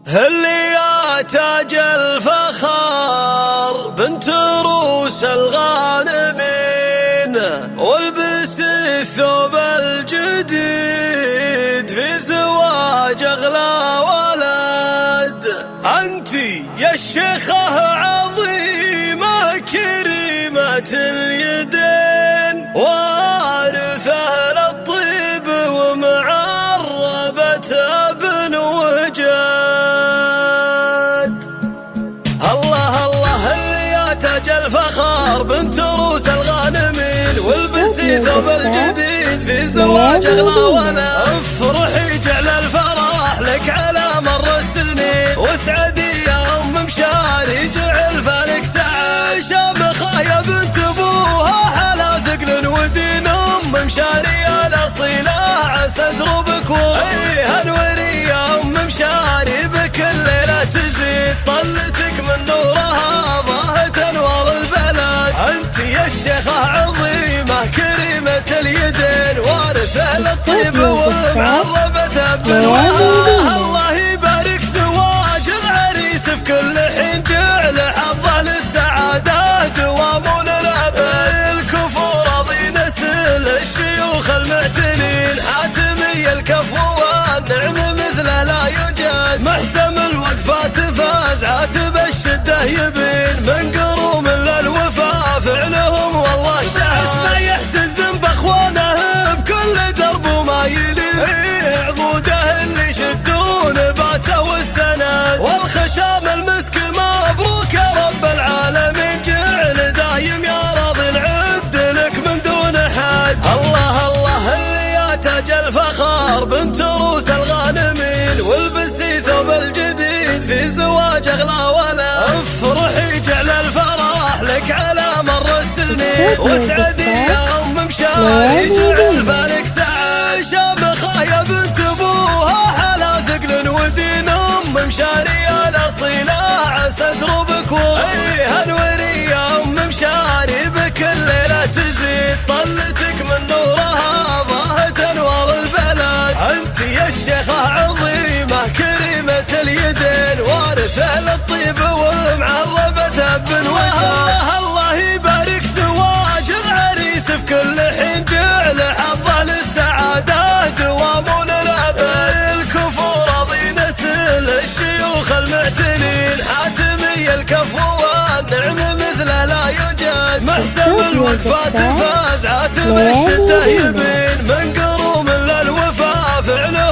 اللي يا تاج الفخار بنت روس الغانمين، والبس الثوب الجديد في زواج اغلى ولد. انتي يا الشيخة عظيمة كريمة اليدين، وارثة للطيب ومعربة ابن وجد. الله الله اللي يا تاج الفخار بنت روس الغانمين، والبسي ثوب الجديد في زواج اغلى ولد. افرحي جعل الفرح لك على مر السنين، واسعدي يا ام مشاري جعل فالك سعى. شامخة يا بنت ابوها حلا ثقل ودين، ام مشاري الاصيلة عسى دروبك هنوري يا ام مشاري بكل ليلة تزيد طلتك من نورها ضاهت انوار البلد. انت يا الشيخة عظيمة كريمة اليدين، وارثة للطيب ومعربة بنوها. الله يبارك زواج العريس في كل حين، جعل حظه للسعادة دوام للابد. الكفور رضي نسل الشيوخ المعتنين، حاتمي الكفو والنعم مثله لا يوجد. محسم الوقفات فاز عاتب الشدة يبين، من قروم للوفا فعلهم والله شهد. ما يحتزم باخوانه بكل درب وما يلين، عضوده اللي يشدون باسه والسند. والختام المسك مبروك يا رب العالمين، جعل دايم يا راضي نعد لك من دون حد. الله الله اللي يا تاج الفخار بنت روس الغانمين، والبسي ثوب الجديد في زواج اغلى ولد. افرحي جعل الفرح لك على مر السنين، واسعدي يا ام مشاري جعل فالك سعى. شامخة يا بنت ابوها حلا ثقل ودين، ام مشاري الاصيلة عسى دروبك هنوري يا ام مشاري بكل ليلة تزيد طلتك من نورها ضاهت انوار البلد. انت يا الشيخة عظيمة كريمة اليدين، وارثة للطيب ومعربة بنوها. الله يبارك زواج العريس في كل حين، جعل حظه للسعادة دوام للابد. الكفور رضي نسل الشيوخ المعتنين، حاتمي الكفو والنعم مثله لا يوجد. محسن الوقفات فاز عاتب الشدة يبين، من قروم للوفا فعله